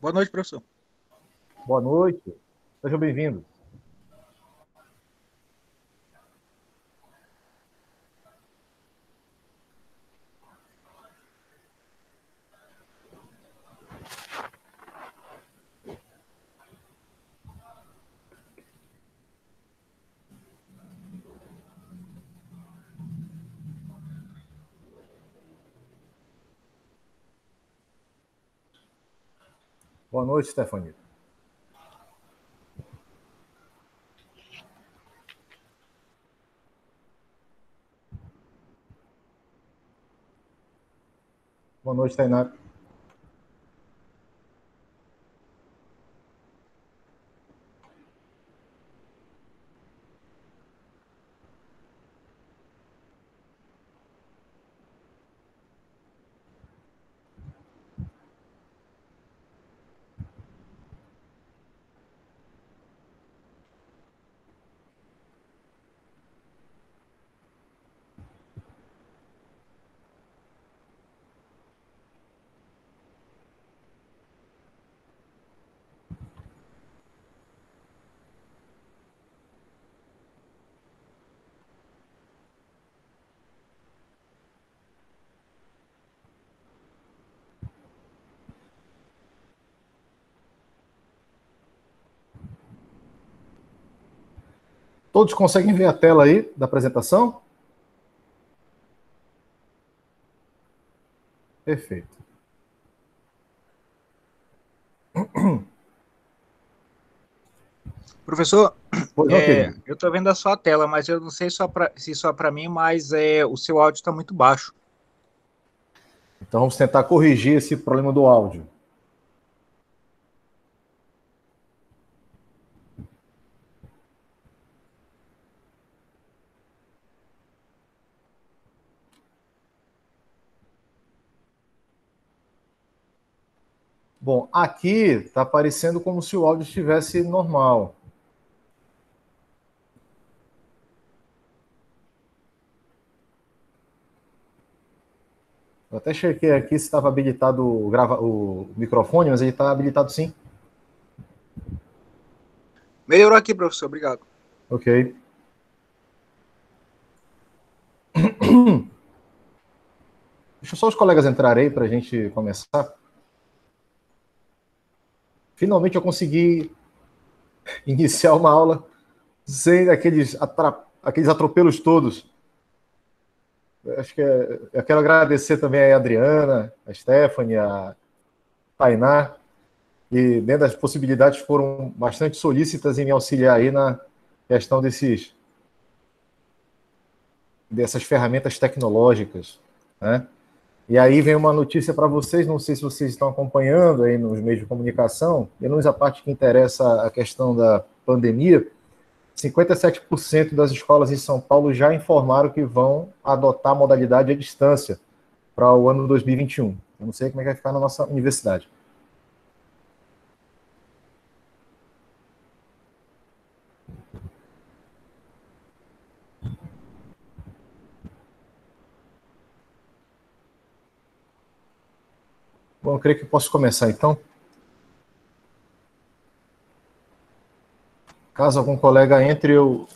Boa noite, professor. Boa noite, sejam bem-vindos. Boa noite, Stefania. Boa noite, Tainá. Todos conseguem ver a tela aí da apresentação? Perfeito. Professor, Pois não, querido? eu estou vendo a sua tela, mas eu não sei se só para mim, mas o seu áudio está muito baixo. Então vamos tentar corrigir esse problema do áudio. Bom, aqui está aparecendo como se o áudio estivesse normal. Eu até chequei aqui se estava habilitado o microfone, mas ele está habilitado sim. Melhorou aqui, professor, obrigado. Ok. Deixa só os colegas entrarem aí para a gente começar. Finalmente eu consegui iniciar uma aula sem aqueles atropelos todos. Acho que eu quero agradecer também a Adriana, a Stephanie, a Tainá, e dentro das possibilidades foram bastante solícitas em me auxiliar aí na questão dessas ferramentas tecnológicas, né? E aí vem uma notícia para vocês, não sei se vocês estão acompanhando aí nos meios de comunicação, menos a parte que interessa a questão da pandemia. 57% das escolas em São Paulo já informaram que vão adotar a modalidade à distância para o ano 2021. Eu não sei como é que vai ficar na nossa universidade. Bom, eu creio que posso começar então. Caso algum colega entre, eu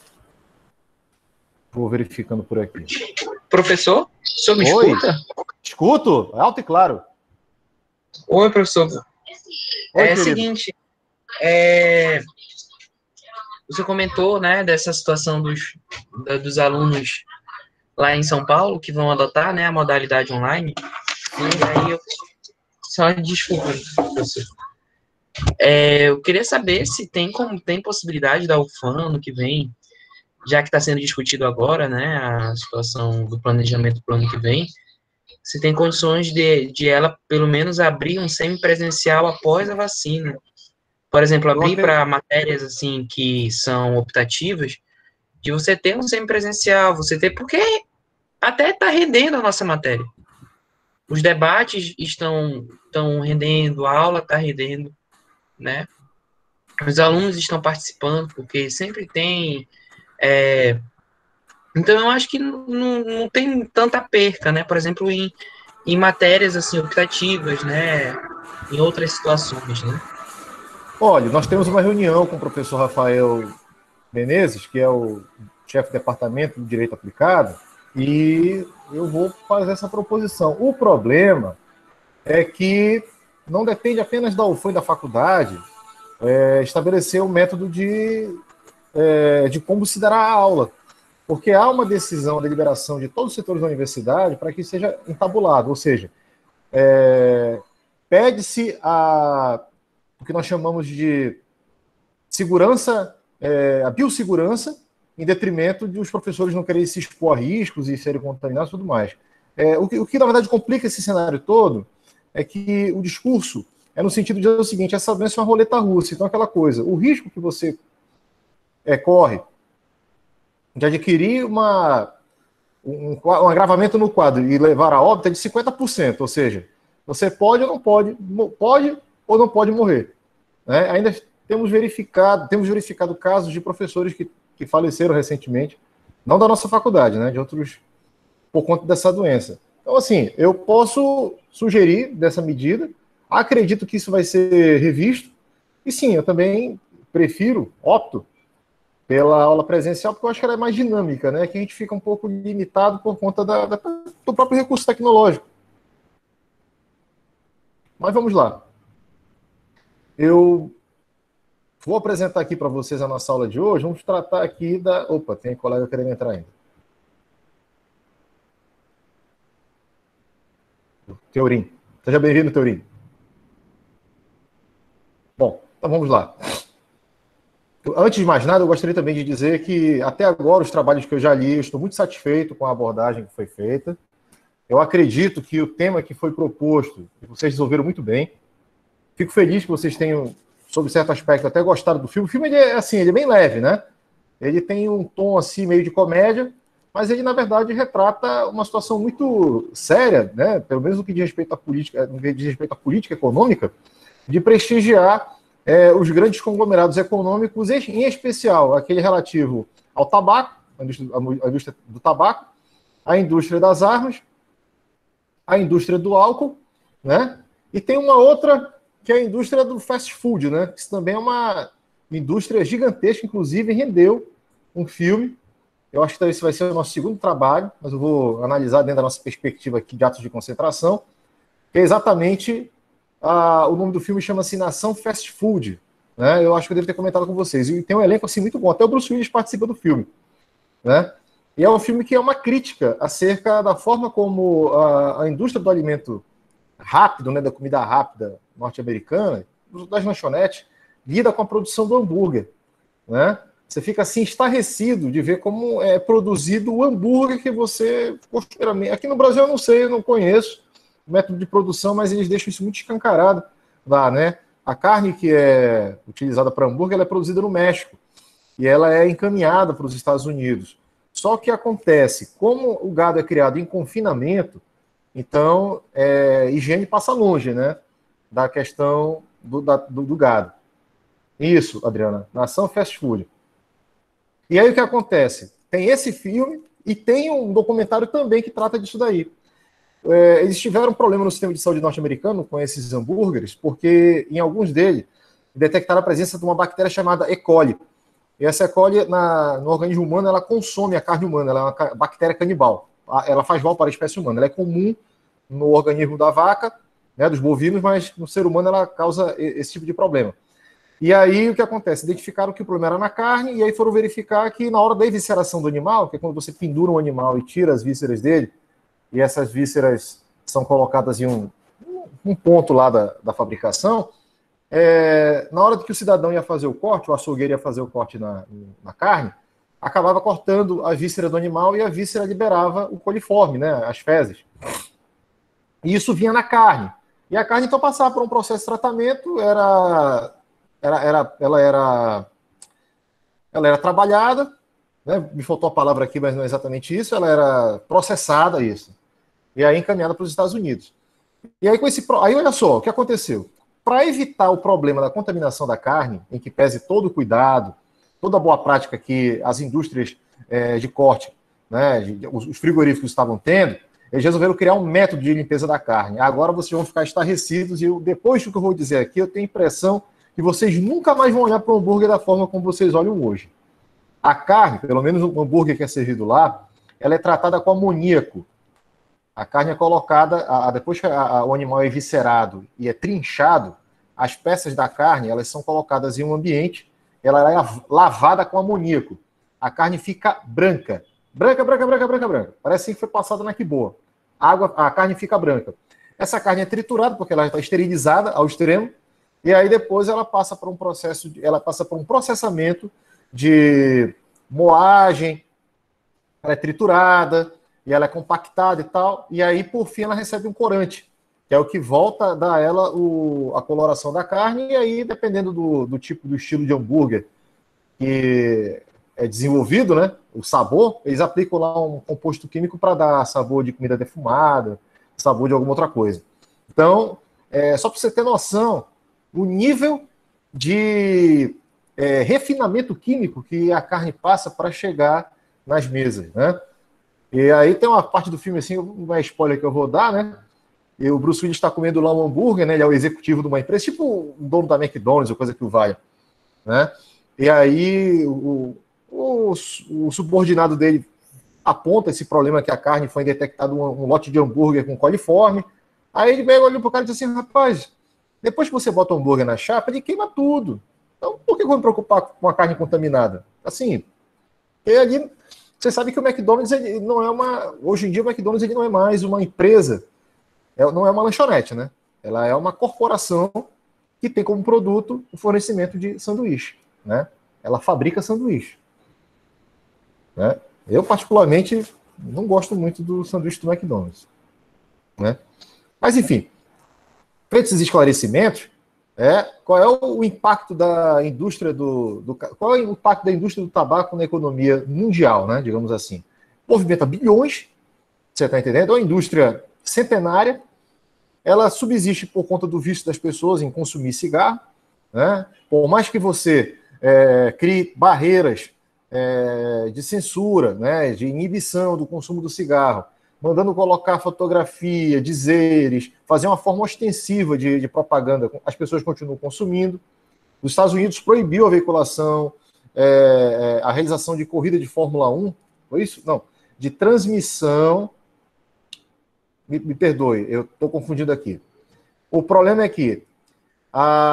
vou verificando por aqui. Professor, o senhor me Oi, escuta? escuto, alto e claro. Oi, professor. Oi, É o querido. seguinte, você comentou, né, dessa situação dos alunos lá em São Paulo que vão adotar, né, a modalidade online. E aí, só desculpa, professor. Eu queria saber se tem possibilidade da UFAM no que vem, já que está sendo discutido agora, né, a situação do planejamento para o ano que vem, se tem condições de ela, pelo menos, abrir um semipresencial após a vacina. Por exemplo, abrir para matérias, assim, que são optativas, de você ter um semipresencial, porque até está rendendo a nossa matéria. Os debates estão rendendo, a aula está rendendo, né? Os alunos estão participando, porque sempre tem... Então, eu acho que não tem tanta perca, né? Por exemplo, em matérias, assim, optativas, né? em outras situações, né? Olha, nós temos uma reunião com o professor Rafael Menezes, que é o chefe do departamento de Direito Aplicado, e eu vou fazer essa proposição. O problema é que não depende apenas da UFAM e da faculdade estabelecer o método de como se dará a aula, porque há uma decisão, a deliberação de todos os setores da universidade para que seja entabulado, ou seja, pede-se o que nós chamamos de segurança, a biossegurança, em detrimento de os professores não quererem se expor a riscos e serem contaminados e tudo mais. O que, na verdade, complica esse cenário todo é que o discurso é no sentido de dizer o seguinte: essa doença é uma roleta russa, então aquela coisa, o risco que você corre de adquirir um agravamento no quadro e levar a óbito é de 50%, ou seja, você pode ou não pode morrer. Né? Ainda temos verificado casos de professores que faleceram recentemente, não da nossa faculdade, né, de outros, por conta dessa doença. Então, assim, eu posso sugerir dessa medida, acredito que isso vai ser revisto, e sim, eu também opto pela aula presencial, porque eu acho que ela é mais dinâmica, né, que a gente fica um pouco limitado por conta do próprio recurso tecnológico. Mas vamos lá. Eu vou apresentar aqui para vocês a nossa aula de hoje. Vamos tratar aqui da... Opa, tem colega querendo entrar ainda. Teorim. Seja bem-vindo, Teorim. Bom, então vamos lá. Antes de mais nada, eu gostaria também de dizer que, até agora, os trabalhos que eu já li, eu estou muito satisfeito com a abordagem que foi feita. Eu acredito que o tema que foi proposto, vocês resolveram muito bem. Fico feliz que vocês tenham, sob certo aspecto, até gostado do filme. O filme, ele é bem leve, né? Ele tem um tom, assim, meio de comédia, mas ele, na verdade, retrata uma situação muito séria, né? Pelo menos no que diz respeito à política econômica, de prestigiar os grandes conglomerados econômicos, em especial aquele relativo ao tabaco, a indústria do tabaco, a indústria das armas, a indústria do álcool, né? E tem uma outra, que é a indústria do fast food, né? Isso também é uma indústria gigantesca, inclusive rendeu um filme. Eu acho que esse vai ser o nosso segundo trabalho, mas eu vou analisar dentro da nossa perspectiva aqui de atos de concentração, que é exatamente o nome do filme chama-se Nação Fast Food, né? Eu acho que eu devo ter comentado com vocês. E tem um elenco assim muito bom, até o Bruce Willis participa do filme, né? E é um filme que é uma crítica acerca da forma como a indústria do alimento rápido, né, da comida rápida norte-americana, das lanchonetes, lida com a produção do hambúrguer, né? Você fica assim estarrecido de ver como é produzido o hambúrguer que você costumeiramente... Aqui no Brasil eu não sei, eu não conheço o método de produção, mas eles deixam isso muito escancarado lá, né? A carne que é utilizada para hambúrguer, ela é produzida no México e ela é encaminhada para os Estados Unidos. Só que acontece, como o gado é criado em confinamento, então higiene passa longe, né? Da questão do gado. Isso, Adriana, Nação Fast Food. E aí o que acontece? Tem esse filme e tem um documentário também que trata disso daí. Eles tiveram um problema no sistema de saúde norte-americano com esses hambúrgueres, porque em alguns deles detectaram a presença de uma bactéria chamada E. coli. E essa E. coli, no organismo humano, ela consome a carne humana, ela é uma bactéria canibal. Ela faz mal para a espécie humana. Ela é comum no organismo da vaca, né, dos bovinos, mas no ser humano ela causa esse tipo de problema. E aí o que acontece? Identificaram que o problema era na carne, e aí foram verificar que na hora da evisceração do animal, que é quando você pendura um animal e tira as vísceras dele, e essas vísceras são colocadas em um ponto lá da fabricação, na hora que o cidadão ia fazer o corte, o açougueiro ia fazer o corte na carne, acabava cortando a víscera do animal e a víscera liberava o coliforme, né, as fezes. E isso vinha na carne. E a carne, então, passava por um processo de tratamento, ela era trabalhada, né? Me faltou a palavra aqui, mas não é exatamente isso, ela era processada, isso. E aí encaminhada para os Estados Unidos. E aí, aí olha só, o que aconteceu? Para evitar o problema da contaminação da carne, em que pese todo o cuidado, toda a boa prática que as indústrias de corte, né, os frigoríficos estavam tendo, eles resolveram criar um método de limpeza da carne. Agora vocês vão ficar estarrecidos e depois do que eu vou dizer aqui, eu tenho a impressão que vocês nunca mais vão olhar para o hambúrguer da forma como vocês olham hoje. A carne, pelo menos o hambúrguer que é servido lá, ela é tratada com amoníaco. A carne é colocada, depois que o animal é eviscerado e é trinchado, as peças da carne elas são colocadas em um ambiente, ela é lavada com amoníaco. A carne fica branca. Branca. Parece que foi passada na quiboa. A carne fica branca. Essa carne é triturada porque ela está esterilizada ao extremo, e aí depois ela passa por um processamento de moagem, ela é triturada, e ela é compactada e tal, e aí, por fim, ela recebe um corante, que é o que volta a dar ela a coloração da carne, e aí, dependendo do tipo, do estilo de hambúrguer que é desenvolvido, né, o sabor, eles aplicam lá um composto químico para dar sabor de comida defumada, sabor de alguma outra coisa. Então, só para você ter noção, o nível de refinamento químico que a carne passa para chegar nas mesas, né? E aí tem uma parte do filme, assim, uma spoiler que eu vou dar, né? E o Bruce Willis está comendo lá um hambúrguer, né? Ele é o executivo de uma empresa, tipo o dono da McDonald's, ou coisa que o valha, né? E aí o subordinado dele aponta esse problema que a carne foi detectado um lote de hambúrguer com coliforme. Aí ele olhou pro cara e disse assim, rapaz, depois que você bota o hambúrguer na chapa, ele queima tudo. Então, por que eu vou me preocupar com a carne contaminada? Assim, ali, você sabe que o McDonald's ele não é uma... Hoje em dia o McDonald's ele não é mais uma empresa, não é uma lanchonete, né? Ela é uma corporação que tem como produto o fornecimento de sanduíche, né? Ela fabrica sanduíche, né? Eu, particularmente, não gosto muito do sanduíche do McDonald's, né? Mas, enfim, feitos esses esclarecimentos, qual é o impacto da indústria qual é o impacto da indústria do tabaco na economia mundial, né, digamos assim? Movimenta bilhões, você está entendendo? É uma indústria centenária, ela subsiste por conta do vício das pessoas em consumir cigarro, né? Por mais que você crie barreiras de censura, né, de inibição do consumo do cigarro, mandando colocar fotografia, dizeres, fazer uma forma ostensiva de propaganda, as pessoas continuam consumindo. Os Estados Unidos proibiu a veiculação, a realização de corrida de Fórmula 1, foi isso? Não, de transmissão, me perdoe, eu estou confundindo aqui. O problema é que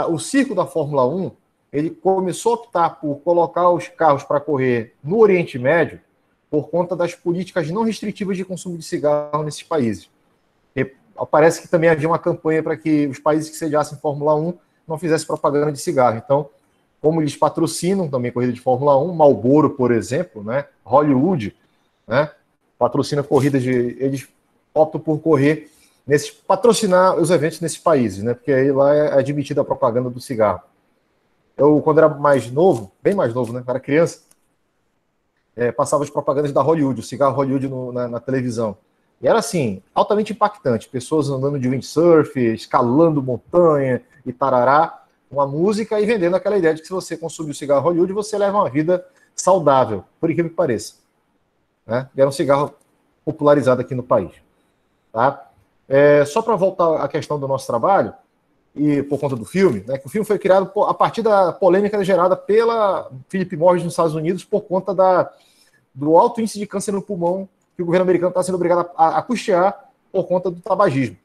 o circo da Fórmula 1, ele começou a optar por colocar os carros para correr no Oriente Médio, por conta das políticas não restritivas de consumo de cigarro nesses países. E parece que também havia uma campanha para que os países que sediassem Fórmula 1 não fizessem propaganda de cigarro. Então, como eles patrocinam também corrida de Fórmula 1, Marlboro, por exemplo, né, Hollywood, né, patrocina corridas eles optam por correr patrocinar os eventos nesses países, né, porque aí lá é admitida a propaganda do cigarro. Eu, quando era mais novo, bem mais novo, né, era criança, passava as propagandas da Hollywood, o cigarro Hollywood na televisão. E era assim, altamente impactante. Pessoas andando de windsurf, escalando montanha e tarará, uma música e vendendo aquela ideia de que se você consumir o cigarro Hollywood, você leva uma vida saudável, por incrível que pareça. Né? E era um cigarro popularizado aqui no país. Tá? Só para voltar à questão do nosso trabalho, e por conta do filme, né, que o filme foi criado a partir da polêmica gerada pela Philip Morris nos Estados Unidos por conta do alto índice de câncer no pulmão que o governo americano está sendo obrigado a custear por conta do tabagismo.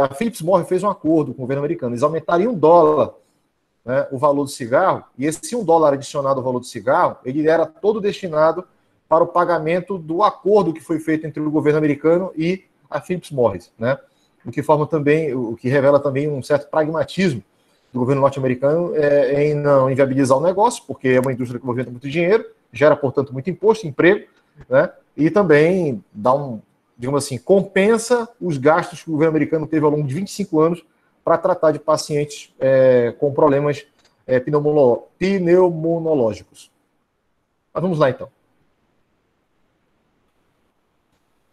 A Philip Morris fez um acordo com o governo americano, eles aumentariam $1, né, o valor do cigarro, e esse $1 adicionado ao valor do cigarro, ele era todo destinado para o pagamento do acordo que foi feito entre o governo americano e a Philip Morris, né? O que revela também um certo pragmatismo do governo norte-americano em não inviabilizar o negócio, porque é uma indústria que movimenta muito dinheiro, gera, portanto, muito imposto, emprego, né? E também dá digamos assim, compensa os gastos que o governo americano teve ao longo de 25 anos para tratar de pacientes com problemas pneumonológicos. Mas vamos lá, então.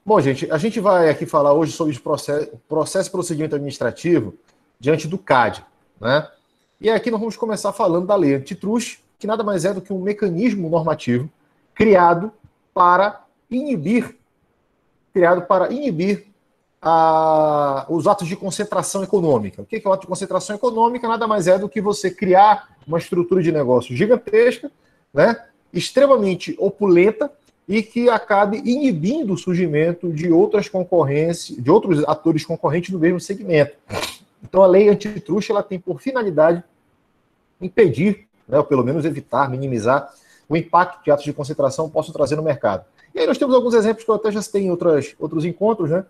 Bom, gente, a gente vai aqui falar hoje sobre o processo e procedimento administrativo diante do CAD, né? E aqui nós vamos começar falando da lei antitruste, que nada mais é do que um mecanismo normativo criado para inibir criado para inibir os atos de concentração econômica. O que é o ato de concentração econômica? Nada mais é do que você criar uma estrutura de negócio gigantesca, né, extremamente opulenta, e que acabe inibindo o surgimento de outras concorrências, de outros atores concorrentes no mesmo segmento. Então, a lei antitruste ela tem por finalidade impedir, né, ou pelo menos evitar, minimizar o impacto que atos de concentração possam trazer no mercado. E aí nós temos alguns exemplos que eu até já citei em outros encontros, né?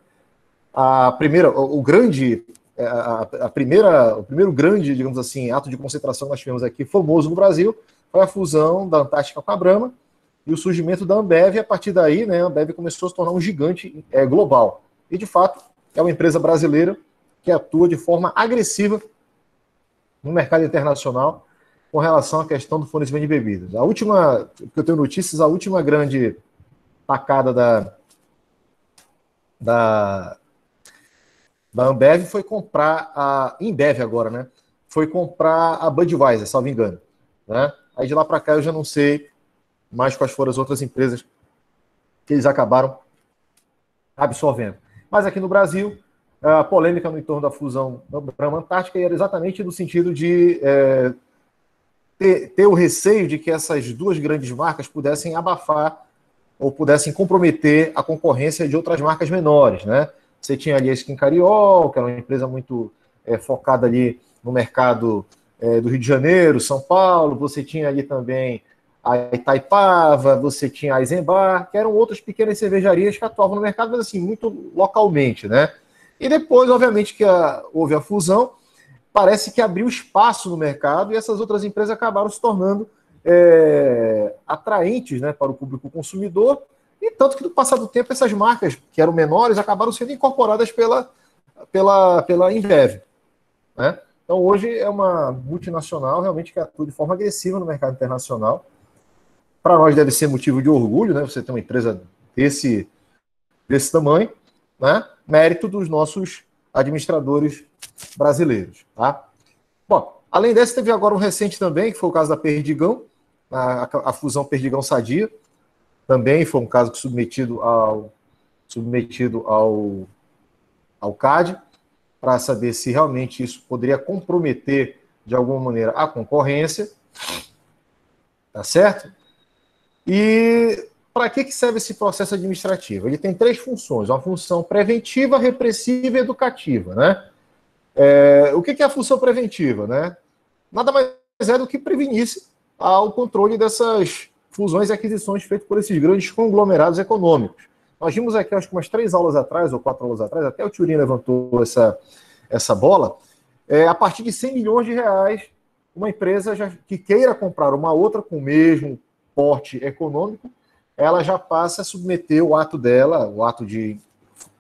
O primeiro grande, digamos assim, ato de concentração que nós tivemos aqui, famoso no Brasil, foi a fusão da Antártica com a Brahma e o surgimento da Ambev, e a partir daí, né, a Ambev começou a se tornar um gigante global. E, de fato, é uma empresa brasileira que atua de forma agressiva no mercado internacional com relação à questão do fornecimento de bebidas. A última, que eu tenho notícias, a última grande tacada da Ambev foi comprar a Embev agora, né? Foi comprar a Budweiser, salvo engano, né? Aí de lá para cá eu já não sei mais quais foram as outras empresas que eles acabaram absorvendo. Mas aqui no Brasil, a polêmica no entorno da fusão da Brahma Antártica era exatamente no sentido de ter o receio de que essas duas grandes marcas pudessem abafar ou pudessem comprometer a concorrência de outras marcas menores, né? Você tinha ali a Skin Cariol, que era uma empresa muito focada ali no mercado do Rio de Janeiro, São Paulo, você tinha ali também a Itaipava, você tinha a Eisenbar, que eram outras pequenas cervejarias que atuavam no mercado, mas assim, muito localmente, né? E depois, obviamente, que houve a fusão, parece que abriu espaço no mercado e essas outras empresas acabaram se tornando atraentes, né, para o público consumidor, e tanto que no passar do tempo essas marcas que eram menores acabaram sendo incorporadas pela Embev, né? Então hoje é uma multinacional realmente que atua de forma agressiva no mercado internacional. Para nós deve ser motivo de orgulho, né, você ter uma empresa desse tamanho, né? Mérito dos nossos administradores brasileiros, tá? Bom, além dessa, teve agora um recente também, que foi o caso da Perdigão, a fusão Perdigão-Sadia, também foi um caso que submetido ao CAD, para saber se realmente isso poderia comprometer, de alguma maneira, a concorrência, tá certo? E para que serve esse processo administrativo? Ele tem 3 funções, uma função preventiva, repressiva e educativa, né? O que é a função preventiva, né? Nada mais é do que prevenir-se ao controle dessas fusões e aquisições feitas por esses grandes conglomerados econômicos. Nós vimos aqui, acho que umas 3 aulas atrás, ou 4 aulas atrás, até o Turinho levantou essa bola, a partir de 100 milhões de reais, uma empresa que queira comprar uma outra com o mesmo porte econômico, ela já passa a submeter o ato dela, o ato de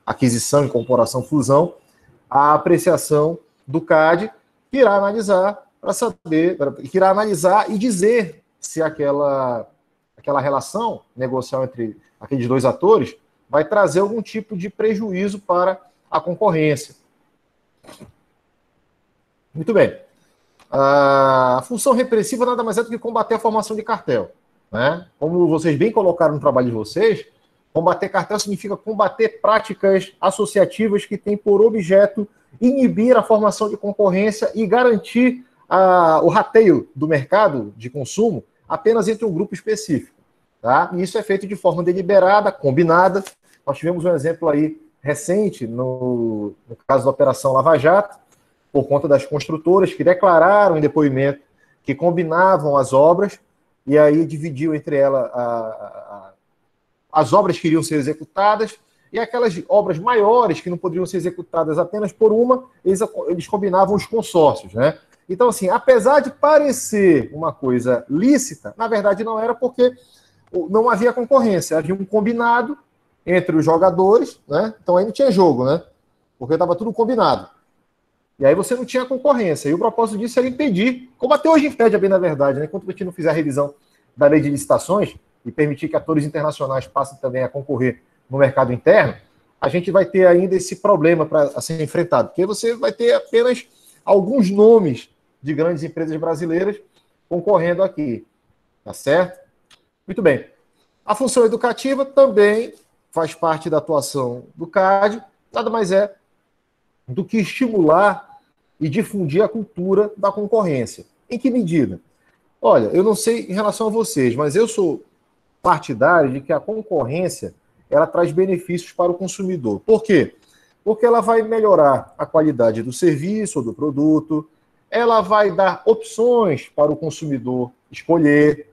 aquisição, incorporação, fusão, à apreciação do CAD, que irá analisar e dizer se aquela relação negocial entre aqueles 2 atores vai trazer algum tipo de prejuízo para a concorrência. Muito bem. A função repressiva nada mais é do que combater a formação de cartel, né? Como vocês bem colocaram no trabalho de vocês, combater cartel significa combater práticas associativas que têm por objeto inibir a formação de concorrência e garantir o rateio do mercado de consumo apenas entre um grupo específico, tá? E isso é feito de forma deliberada, combinada. Nós tivemos um exemplo aí recente no caso da Operação Lava Jato, por conta das construtoras que declararam em depoimento que combinavam as obras e aí dividiu entre elas as obras que iriam ser executadas e aquelas obras maiores que não poderiam ser executadas apenas por uma, eles combinavam os consórcios, né? Então, assim, apesar de parecer uma coisa lícita, na verdade não era, porque não havia concorrência, havia um combinado entre os jogadores, né? Então aí não tinha jogo, né? Porque estava tudo combinado. E aí você não tinha concorrência. E o propósito disso era impedir, como até hoje impede, bem na verdade, né? Enquanto a gente não fizer a revisão da lei de licitações e permitir que atores internacionais passem também a concorrer no mercado interno, a gente vai ter ainda esse problema a ser enfrentado. Porque você vai ter apenas alguns nomes de grandes empresas brasileiras concorrendo aqui. Tá certo? Muito bem. A função educativa também faz parte da atuação do CAD, nada mais é do que estimular e difundir a cultura da concorrência. Em que medida? Olha, eu não sei em relação a vocês, mas eu sou partidário de que a concorrência ela traz benefícios para o consumidor. Por quê? Porque ela vai melhorar a qualidade do serviço ou do produto, ela vai dar opções para o consumidor escolher,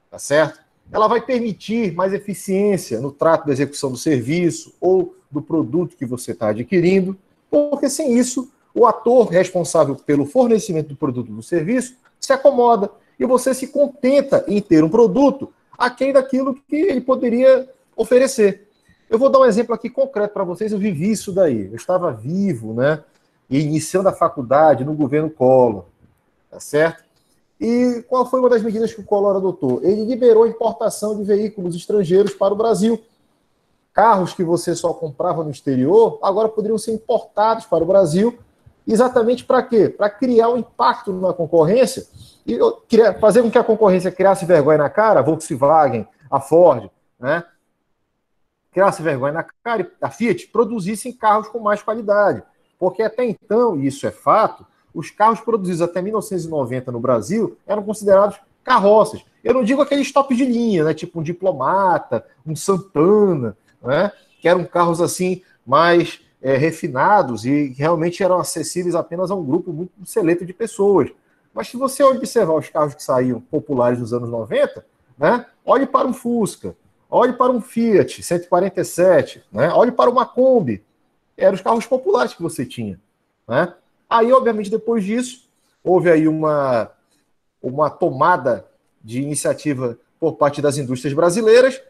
tá certo? Ela vai permitir mais eficiência no trato da execução do serviço ou do produto que você está adquirindo, porque sem isso, o ator responsável pelo fornecimento do produto ou do serviço se acomoda e você se contenta em ter um produto aquém daquilo que ele poderia oferecer. Eu vou dar um exemplo aqui concreto para vocês, eu vivi isso daí. Eu estava vivo, né, e iniciando a faculdade no governo Collor, tá certo? E qual foi uma das medidas que o Collor adotou? Ele liberou a importação de veículos estrangeiros para o Brasil. Carros que você só comprava no exterior, agora poderiam ser importados para o Brasil, exatamente para quê? Para criar um impacto na concorrência e fazer com que a concorrência criasse vergonha na cara, a Volkswagen, a Ford, né? Criasse vergonha na cara e a Fiat produzissem carros com mais qualidade. Porque até então, e isso é fato, os carros produzidos até 1990 no Brasil eram considerados carroças. Eu não digo aqueles top de linha, né? Tipo um Diplomata, um Santana, né? Que eram carros assim mais refinados e realmente eram acessíveis apenas a um grupo muito seleto de pessoas. Mas se você observar os carros que saíam populares nos anos 90, né? Olhe para um Fusca, olhe para um Fiat 147, né? Olhe para uma Kombi. Eram os carros populares que você tinha, né? Aí, obviamente, depois disso, houve aí uma tomada de iniciativa por parte das indústrias brasileiras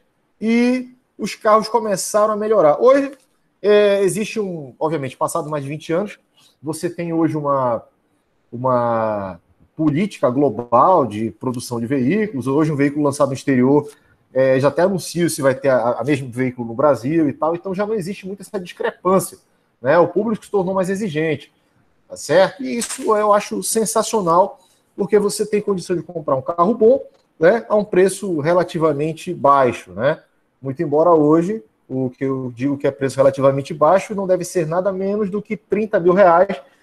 e os carros começaram a melhorar. Hoje, existe obviamente, passado mais de 20 anos, você tem hoje uma política global de produção de veículos. Hoje, um veículo lançado no exterior já até anuncia se vai ter a mesmo veículo no Brasil e tal, então já não existe muito essa discrepância, né? O público se tornou mais exigente, tá certo? E isso eu acho sensacional, porque você tem condição de comprar um carro bom, né, a um preço relativamente baixo, né? Muito embora hoje, o que eu digo que é preço relativamente baixo não deve ser nada menos do que R$30 mil,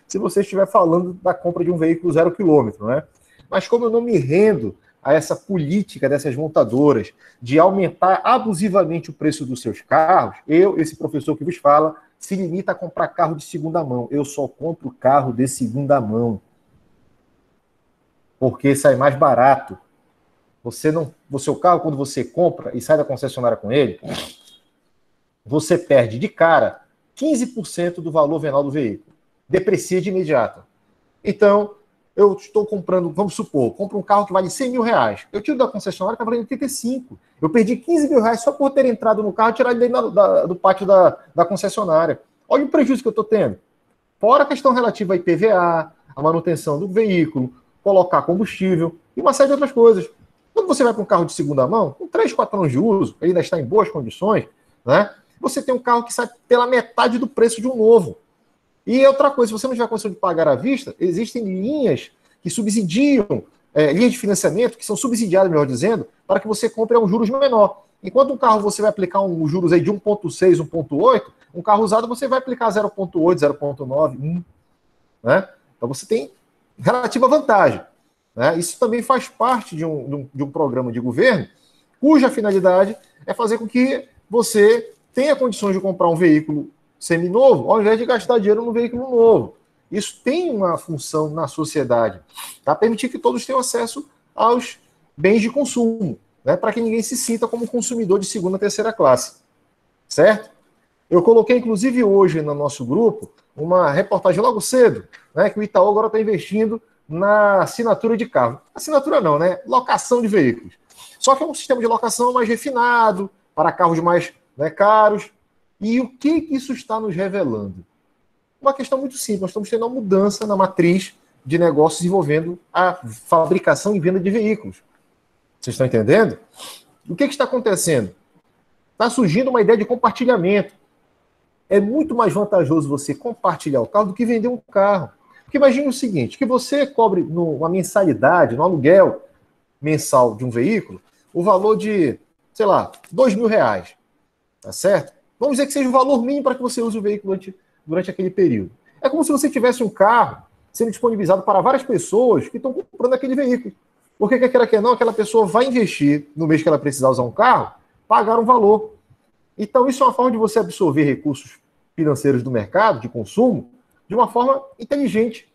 se você estiver falando da compra de um veículo 0 quilômetro, né? Mas como eu não me rendo a essa política dessas montadoras de aumentar abusivamente o preço dos seus carros, esse professor que vos fala, se limita a comprar carro de segunda mão. Eu só compro carro de segunda mão, porque sai mais barato. O seu carro, quando você compra e sai da concessionária com ele, você perde de cara 15% do valor venal do veículo. Deprecia de imediato. Então, eu estou comprando, vamos supor, compro um carro que vale R$100 mil. Eu tiro da concessionária que está valendo 85. Eu perdi R$15 mil só por ter entrado no carro e tirar ele do pátio da concessionária. Olha o prejuízo que eu estou tendo. Fora a questão relativa a IPVA, a manutenção do veículo, colocar combustível e uma série de outras coisas. Quando você vai para um carro de segunda mão, com 3, 4 anos de uso, ele ainda está em boas condições, né? Você tem um carro que sai pela metade do preço de um novo. E outra coisa, se você não tiver condição de pagar à vista, existem linhas que subsidiam, linhas de financiamento que são subsidiadas, melhor dizendo, para que você compre a um juros menor. Enquanto um carro você vai aplicar um juros aí de 1,6, 1,8, um carro usado você vai aplicar 0,8, 0,9, 1. Né? Então você tem relativa vantagem. Né? Isso também faz parte de um programa de governo cuja finalidade é fazer com que você tenha condições de comprar um veículo seminovo, ao invés de gastar dinheiro num veículo novo. Isso tem uma função na sociedade, tá? Permitir que todos tenham acesso aos bens de consumo, né? Para que ninguém se sinta como consumidor de segunda, terceira classe, certo? Eu coloquei, inclusive, hoje no nosso grupo, uma reportagem logo cedo, né? Que o Itaú agora está investindo na assinatura de carro. Assinatura não, né? Locação de veículos. Só que é um sistema de locação mais refinado, para carros mais, né, caros. E o que isso está nos revelando? Uma questão muito simples. Nós estamos tendo uma mudança na matriz de negócios envolvendo a fabricação e venda de veículos. Vocês estão entendendo? O que está acontecendo? Está surgindo uma ideia de compartilhamento. É muito mais vantajoso você compartilhar o carro do que vender um carro. Porque imagine o seguinte, que você cobre uma mensalidade, no aluguel mensal de um veículo, o valor de, sei lá, R$2 mil. tá certo? Vamos dizer que seja o valor mínimo para que você use o veículo durante aquele período. É como se você tivesse um carro sendo disponibilizado para várias pessoas que estão comprando aquele veículo. Porque quer quer não, aquela pessoa vai investir no mês que ela precisar usar um carro, pagar um valor. Então, isso é uma forma de você absorver recursos financeiros do mercado, de consumo, de uma forma inteligente.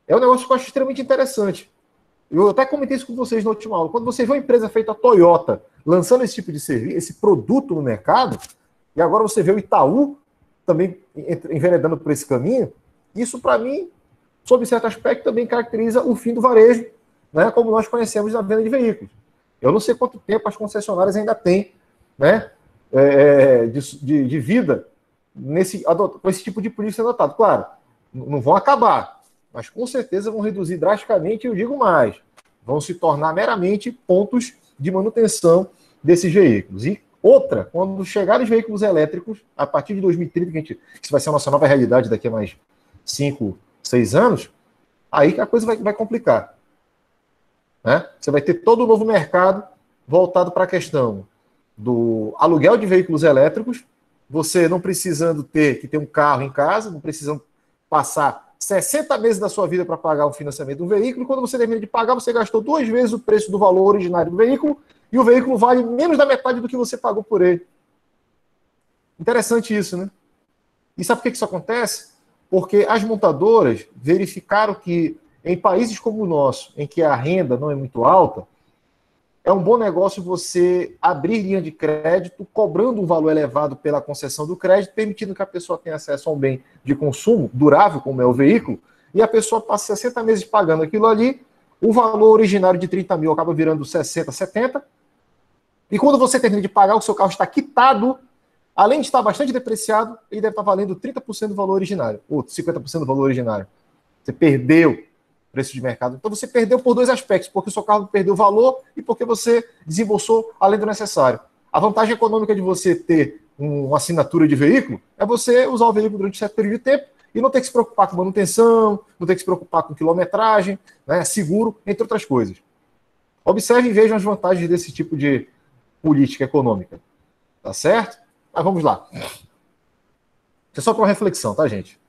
É um negócio que eu acho extremamente interessante. Eu até comentei isso com vocês na última aula. Quando você vê uma empresa feita a Toyota lançando esse tipo de serviço, esse produto no mercado, e agora você vê o Itaú também enveredando por esse caminho, isso, para mim, sob certo aspecto, também caracteriza o fim do varejo, né, como nós conhecemos na venda de veículos. Eu não sei quanto tempo as concessionárias ainda têm, né, de vida com esse tipo de política sendo adotado. Claro, não vão acabar, mas com certeza vão reduzir drasticamente, e eu digo mais, vão se tornar meramente pontos de manutenção desses veículos. E outra, quando chegarem os veículos elétricos, a partir de 2030, que vai ser a nossa nova realidade daqui a mais 5, 6 anos, aí que a coisa vai complicar. Né? Você vai ter todo um novo mercado voltado para a questão do aluguel de veículos elétricos, você não precisando ter um carro em casa, não precisando passar 60 meses da sua vida para pagar o financiamento de um veículo, e quando você termina de pagar, você gastou 2 vezes o preço do valor originário do veículo, e o veículo vale menos da metade do que você pagou por ele. Interessante isso, né? E sabe por que isso acontece? Porque as montadoras verificaram que em países como o nosso, em que a renda não é muito alta, é um bom negócio você abrir linha de crédito, cobrando um valor elevado pela concessão do crédito, permitindo que a pessoa tenha acesso a um bem de consumo durável, como é o veículo, e a pessoa passa 60 meses pagando aquilo ali, o valor originário de 30 mil acaba virando 60, 70, e quando você termina de pagar, o seu carro está quitado, além de estar bastante depreciado, ele deve estar valendo 30% do valor originário, ou 50% do valor originário. Você perdeu preço de mercado. Então você perdeu por 2 aspectos, porque o seu carro perdeu valor e porque você desembolsou além do necessário. A vantagem econômica de você ter uma assinatura de veículo é você usar o veículo durante um certo período de tempo e não ter que se preocupar com manutenção, não ter que se preocupar com quilometragem, né, seguro, entre outras coisas. Observe e vejam as vantagens desse tipo de política econômica. Tá certo? Mas vamos lá. Isso é só para uma reflexão, tá, gente?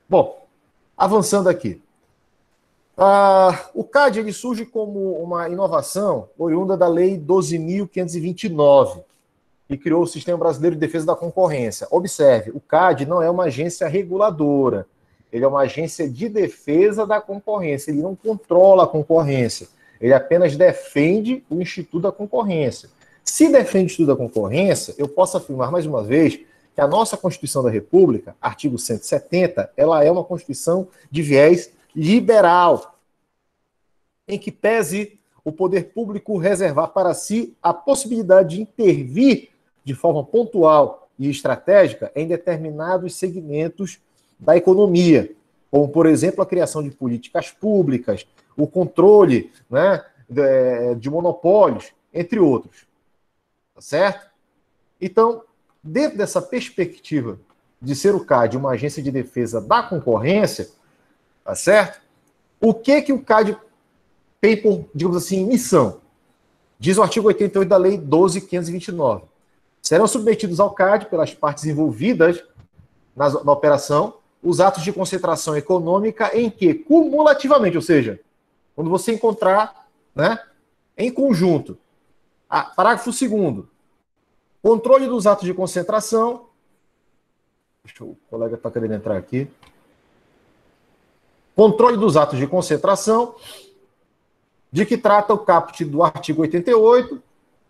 Bom, avançando aqui. O CAD ele surge como uma inovação oriunda da Lei 12.529, que criou o Sistema Brasileiro de Defesa da Concorrência. Observe, o CAD não é uma agência reguladora, ele é uma agência de defesa da concorrência, ele não controla a concorrência, ele apenas defende o Instituto da Concorrência. Se defende o Instituto da Concorrência, eu posso afirmar mais uma vez que a nossa Constituição da República, artigo 170, ela é uma Constituição de viés liberal, em que pese o poder público reservar para si a possibilidade de intervir de forma pontual e estratégica em determinados segmentos da economia, como, por exemplo, a criação de políticas públicas, o controle, né, de monopólios, entre outros. Tá certo? Então, dentro dessa perspectiva de ser o CAD uma agência de defesa da concorrência, tá certo? O que o CAD tem por, digamos assim, missão? Diz o artigo 88 da Lei 12.529. Serão submetidos ao CAD, pelas partes envolvidas na operação, os atos de concentração econômica em que, cumulativamente, ou seja, quando você encontrar, né, em conjunto, parágrafo 2º, controle dos atos de concentração. O colega está querendo entrar aqui. Controle dos atos de concentração, de que trata o caput do artigo 88,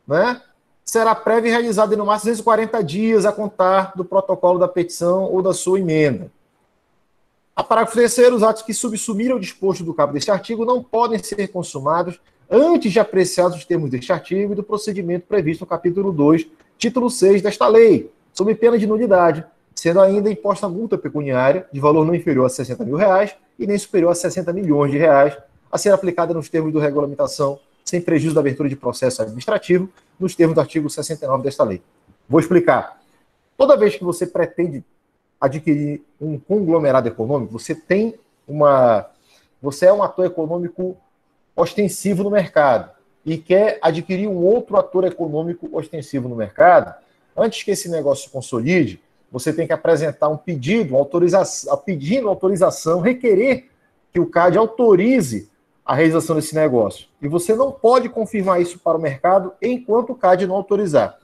né? Será prévio e realizado em no máximo 240 dias a contar do protocolo da petição ou da sua emenda. A parágrafo 3º, os atos que subsumiram o disposto do caput deste artigo não podem ser consumados antes de apreciados os termos deste artigo e do procedimento previsto no capítulo 2, título 6 desta lei, sob pena de nulidade, sendo ainda imposta multa pecuniária de valor não inferior a R$60 mil e nem superior a R$60 milhões, a ser aplicada nos termos da regulamentação, sem prejuízo da abertura de processo administrativo, nos termos do artigo 69 desta lei. Vou explicar. Toda vez que você pretende adquirir um conglomerado econômico, você é um ator econômico ostensivo no mercado e quer adquirir um outro ator econômico ostensivo no mercado, antes que esse negócio se consolide, você tem que apresentar um pedido, pedindo autorização, requerer que o CAD autorize a realização desse negócio. E você não pode confirmar isso para o mercado enquanto o CAD não autorizar.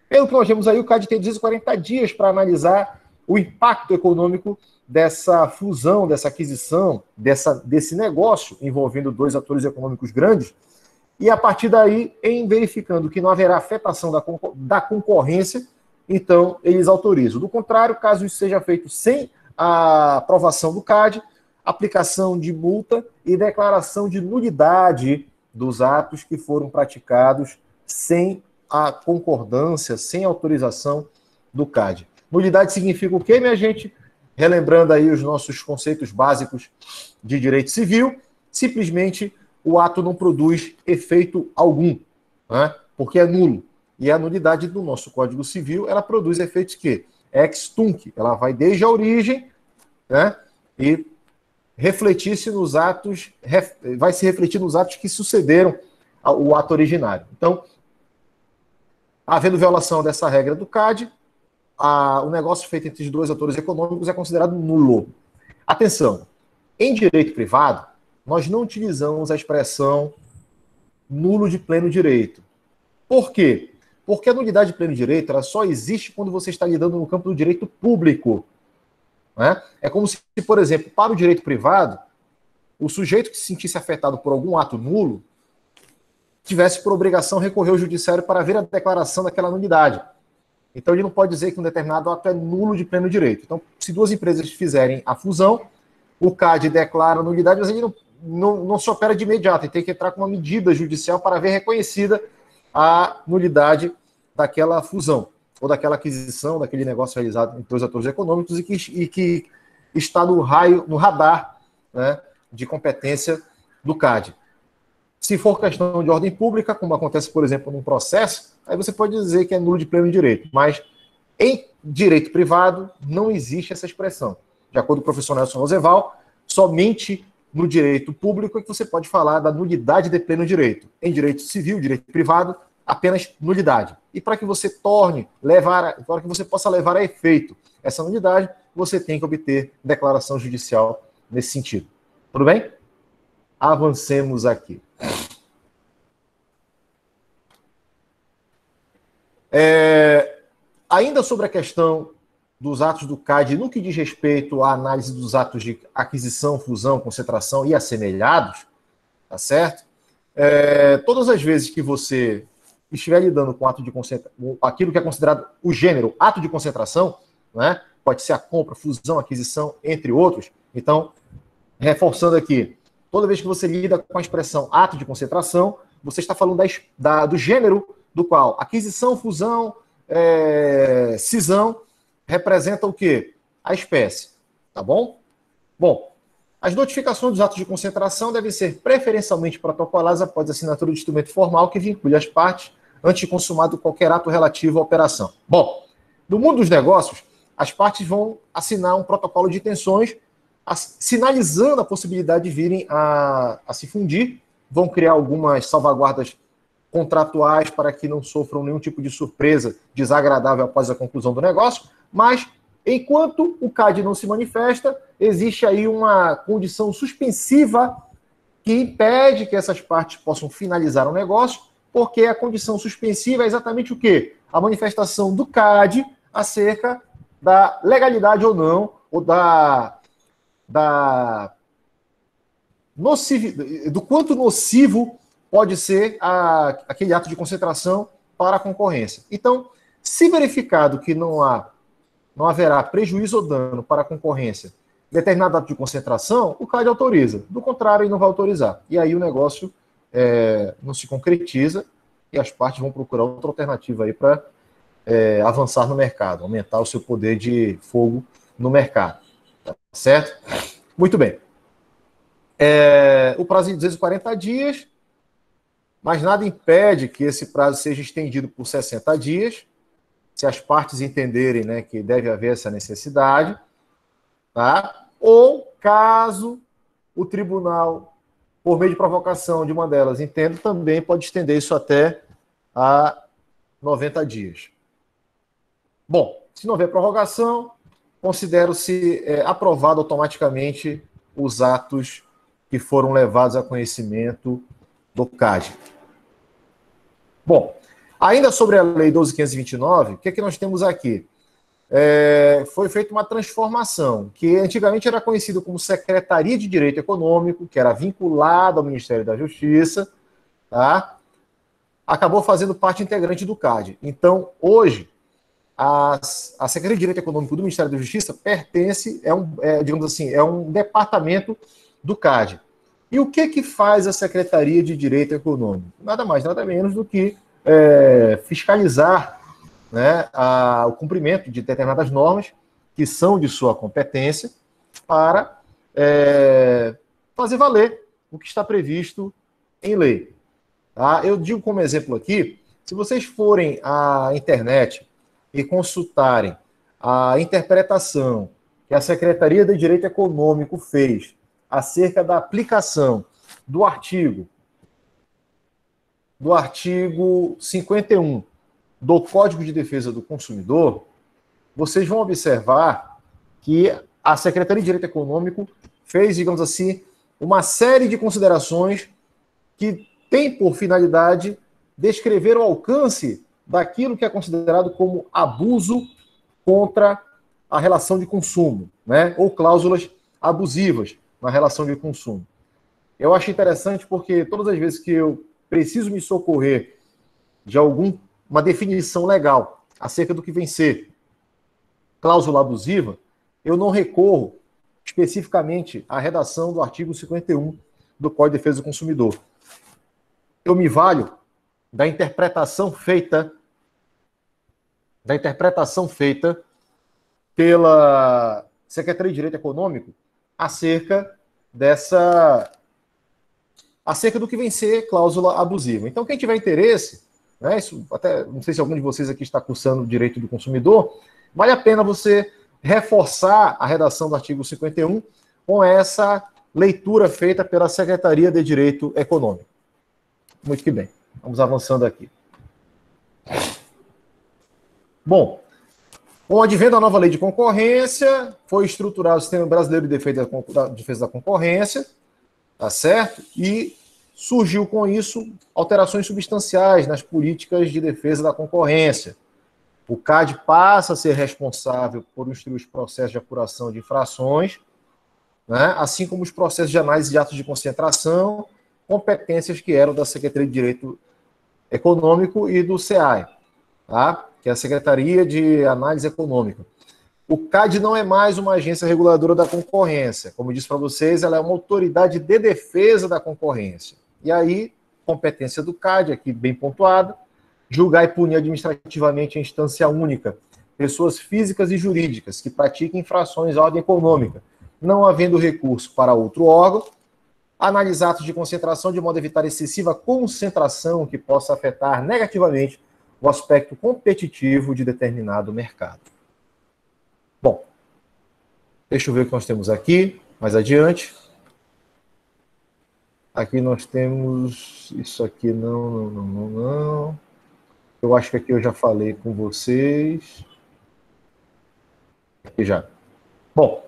Pelo que nós vemos aí, o CAD tem 240 dias para analisar o impacto econômico dessa fusão, dessa aquisição, desse negócio envolvendo dois atores econômicos grandes, e a partir daí, em verificando que não haverá afetação da concorrência, então eles autorizam. Do contrário, caso isso seja feito sem a aprovação do CAD, aplicação de multa e declaração de nulidade dos atos que foram praticados sem a concordância, sem autorização do CAD. Nulidade significa o quê, minha gente? Relembrando aí os nossos conceitos básicos de direito civil, simplesmente o ato não produz efeito algum, né? Porque é nulo. E a nulidade do nosso Código Civil, ela produz efeitos que? Ex tunc, ela vai desde a origem, né? E refletir-se nos atos, vai se refletir nos atos que sucederam ao ato originário. Então, havendo violação dessa regra do CAD, o negócio feito entre os dois atores econômicos é considerado nulo. Atenção, em direito privado, nós não utilizamos a expressão nulo de pleno direito. Por quê? Porque a nulidade de pleno direito ela só existe quando você está lidando no campo do direito público. Né? É como se, por exemplo, para o direito privado, o sujeito que se sentisse afetado por algum ato nulo tivesse por obrigação recorrer ao judiciário para ver a declaração daquela nulidade. Então ele não pode dizer que um determinado ato é nulo de pleno direito. Então, se duas empresas fizerem a fusão, o CAD declara a nulidade, mas ele não se opera de imediato, ele tem que entrar com uma medida judicial para ver reconhecida a nulidade daquela fusão, ou daquela aquisição, daquele negócio realizado entre dois atores econômicos e que está no radar, né, de competência do CAD. Se for questão de ordem pública, como acontece, por exemplo, num processo, aí você pode dizer que é nulo de pleno direito, mas em direito privado não existe essa expressão. De acordo com o professor Nelson Roosevelt, somente no direito público é que você pode falar da nulidade de pleno direito. Em direito civil, direito privado, apenas nulidade. E para que você para que você possa levar a efeito essa nulidade, você tem que obter declaração judicial nesse sentido. Tudo bem? Avancemos aqui. Ainda sobre a questão dos atos do CAD, no que diz respeito à análise dos atos de aquisição, fusão, concentração e assemelhados, tá certo? Todas as vezes que você estiver lidando com ato de aquilo que é considerado o gênero ato de concentração, né? Pode ser a compra, fusão, aquisição, entre outros. Então, reforçando aqui, toda vez que você lida com a expressão ato de concentração, você está falando do gênero do qual aquisição, fusão, cisão representa o quê? A espécie, tá bom? Bom, as notificações dos atos de concentração devem ser preferencialmente protocoladas após a assinatura do instrumento formal que vincule as partes antes de consumado qualquer ato relativo à operação. Bom, no mundo dos negócios, as partes vão assinar um protocolo de intenções sinalizando a possibilidade de virem a se fundir, vão criar algumas salvaguardas contratuais para que não sofram nenhum tipo de surpresa desagradável após a conclusão do negócio, mas enquanto o CAD não se manifesta, existe aí uma condição suspensiva que impede que essas partes possam finalizar o negócio, porque a condição suspensiva é exatamente o quê? A manifestação do CAD acerca da legalidade ou não, ou do quanto nocivo pode ser aquele ato de concentração para a concorrência. Então, se verificado que não haverá prejuízo ou dano para a concorrência em determinado ato de concentração, o CAD autoriza. Do contrário, ele não vai autorizar. E aí o negócio não se concretiza e as partes vão procurar outra alternativa aí para avançar no mercado, aumentar o seu poder de fogo no mercado. Tá certo? Muito bem. O prazo de 240 dias, mas nada impede que esse prazo seja estendido por 60 dias, se as partes entenderem, né, que deve haver essa necessidade, tá? Ou caso o tribunal, por meio de provocação de uma delas, entenda, também pode estender isso até a 90 dias. Bom, se não houver prorrogação, considero-se aprovado automaticamente os atos que foram levados a conhecimento do CAD. Bom, ainda sobre a Lei 12.529, o que é que nós temos aqui? Foi feita uma transformação, que antigamente era conhecido como Secretaria de Direito Econômico, que era vinculada ao Ministério da Justiça, tá? Acabou fazendo parte integrante do CAD. Então, hoje, a Secretaria de Direito Econômico do Ministério da Justiça pertence, digamos assim, é um departamento do CAD. E o que faz a Secretaria de Direito Econômico? Nada mais, nada menos do que fiscalizar, né, o cumprimento de determinadas normas que são de sua competência para fazer valer o que está previsto em lei. Tá? Eu digo como exemplo aqui, se vocês forem à internet e consultarem a interpretação que a Secretaria de Direito Econômico fez acerca da aplicação do artigo 51 do Código de Defesa do Consumidor, vocês vão observar que a Secretaria de Direito Econômico fez, digamos assim, uma série de considerações que tem por finalidade descrever o alcance daquilo que é considerado como abuso contra a relação de consumo, né? Ou cláusulas abusivas na relação de consumo. Eu acho interessante porque todas as vezes que eu preciso me socorrer de uma definição legal acerca do que vem ser cláusula abusiva, eu não recorro especificamente à redação do artigo 51 do Código de Defesa do Consumidor. Eu me valho da interpretação feita pela Secretaria de Direito Econômico acerca do que vem ser cláusula abusiva. Então, quem tiver interesse, né, isso até não sei se algum de vocês aqui está cursando direito do consumidor, vale a pena você reforçar a redação do artigo 51 com essa leitura feita pela Secretaria de Direito Econômico. Muito que bem. Vamos avançando aqui. Bom, com o advento da nova lei de concorrência, foi estruturado o Sistema Brasileiro de Defesa da Concorrência, tá certo? E surgiu com isso alterações substanciais nas políticas de defesa da concorrência. O CAD passa a ser responsável por instruir os processos de apuração de infrações, né? Assim como os processos de análise de atos de concentração, competências que eram da Secretaria de Direito Econômico e do SEAE, tá? Que é a Secretaria de Análise Econômica. O CAD não é mais uma agência reguladora da concorrência. Como eu disse para vocês, ela é uma autoridade de defesa da concorrência. E aí, competência do CAD, aqui bem pontuada, julgar e punir administrativamente em instância única pessoas físicas e jurídicas que pratiquem infrações à ordem econômica, não havendo recurso para outro órgão, analisar atos de concentração de modo a evitar excessiva concentração que possa afetar negativamente o aspecto competitivo de determinado mercado. Bom, deixa eu ver o que nós temos aqui, mais adiante. Aqui nós temos isso aqui, não. Eu acho que aqui eu já falei com vocês. Aqui já. Bom,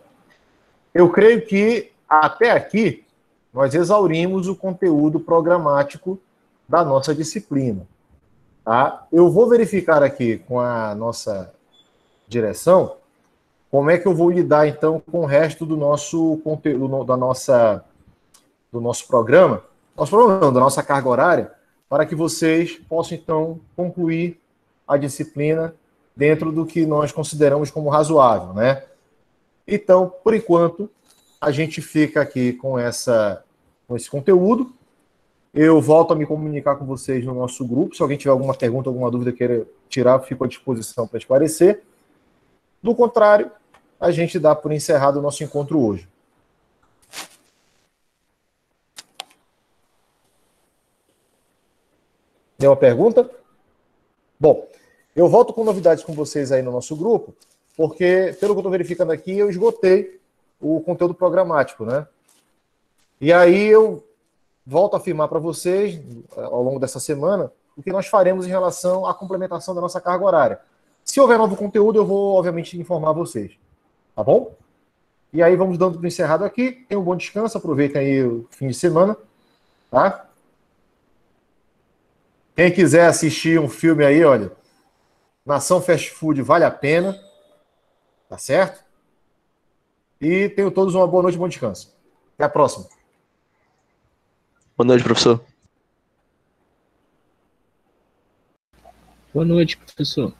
eu creio que até aqui nós exaurimos o conteúdo programático da nossa disciplina. Tá? Eu vou verificar aqui com a nossa direção como é que eu vou lidar, então, com o resto do nosso conteúdo, do nosso programa, da nossa carga horária, para que vocês possam, então, concluir a disciplina dentro do que nós consideramos como razoável, né? Então, por enquanto, a gente fica aqui com esse conteúdo. Eu volto a me comunicar com vocês no nosso grupo. Se alguém tiver alguma pergunta, alguma dúvida queira tirar, fico à disposição para esclarecer. Do contrário, a gente dá por encerrado o nosso encontro hoje. Tem uma pergunta? Bom, eu volto com novidades com vocês aí no nosso grupo, porque, pelo que eu estou verificando aqui, eu esgotei o conteúdo programático, né? E aí eu volto a afirmar para vocês, ao longo dessa semana, o que nós faremos em relação à complementação da nossa carga horária. Se houver novo conteúdo, eu vou, obviamente, informar vocês. Tá bom? E aí, vamos dando para encerrado aqui. Tenham um bom descanso, aproveitem aí o fim de semana. Tá? Quem quiser assistir um filme aí, olha, Nação Fast Food vale a pena. Tá certo? E tenham todos uma boa noite e bom descanso. Até a próxima. Boa noite, professor. Boa noite, professor.